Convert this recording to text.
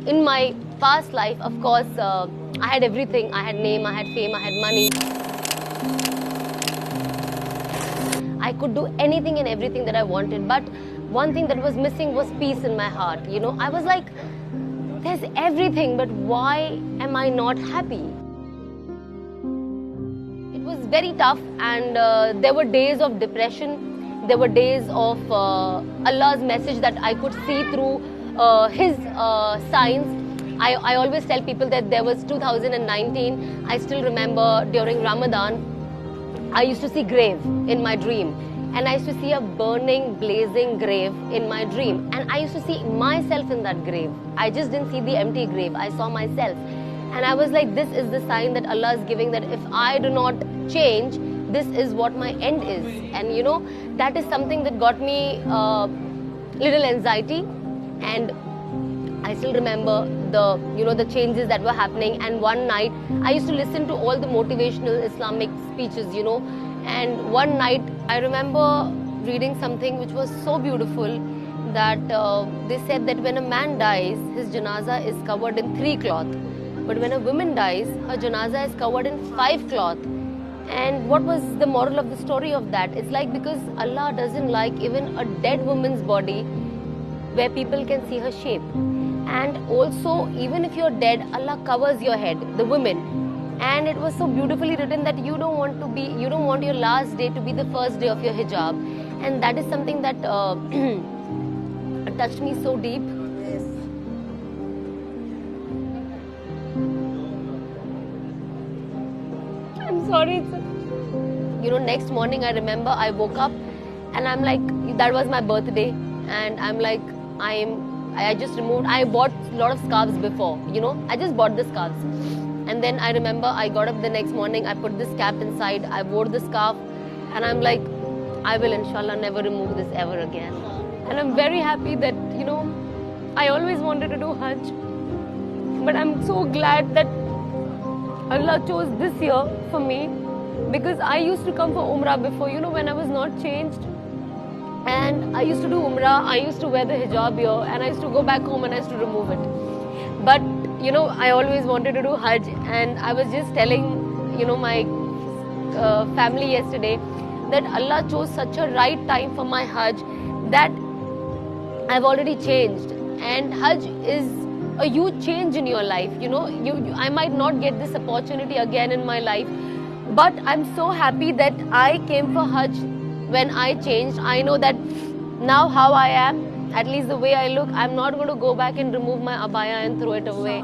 in my past life, of course, I had everything. I had name, I had fame, I had money. I could do anything and everything that I wanted. But one thing that was missing was peace in my heart. You know, I was like, there's everything, but why am I not happy? It was very tough, and there were days of depression. There were days of Allah's message that I could see through His signs. I always tell people that there was 2019. I still remember during Ramadan, I used to see grave in my dream. And I used to see a burning, blazing grave in my dream. And I used to see myself in that grave. I just didn't see the empty grave. I saw myself. And I was like, this is the sign that Allah is giving, that if I do not change, this is what my end is. And you know, that is something that got me little anxiety. And I still remember the changes that were happening. And one night, I used to listen to all the motivational Islamic speeches, And one night, I remember reading something which was so beautiful, that they said that when a man dies, his janaza is covered in 3 cloth. But when a woman dies, her janaza is covered in 5 cloth. And what was the moral of the story of that? It's like, because Allah doesn't like even a dead woman's body where people can see her shape. And also, even if you're dead, Allah covers your head, the women. And it was so beautifully written that you don't want your last day to be the first day of your hijab. And that is something that touched me so deep. Yes. I'm sorry. Next morning I remember I woke up and I'm like, that was my birthday. And I'm like, I bought a lot of scarves before, I just bought the scarves. And then I remember I got up the next morning, I put this cap inside, I wore the scarf, and I'm like, I will inshallah never remove this ever again. And I'm very happy that, I always wanted to do Hajj. But I'm so glad that Allah chose this year for me, because I used to come for Umrah before, when I was not changed. And I used to do Umrah, I used to wear the hijab here, and I used to go back home and I used to remove it. But I always wanted to do Hajj, and I was just telling, my family yesterday that Allah chose such a right time for my Hajj that I've already changed. And Hajj is a huge change in your life. I might not get this opportunity again in my life, but I'm so happy that I came for Hajj when I changed. I know that now how I am, at least the way I look, I'm not going to go back and remove my abaya and throw it away.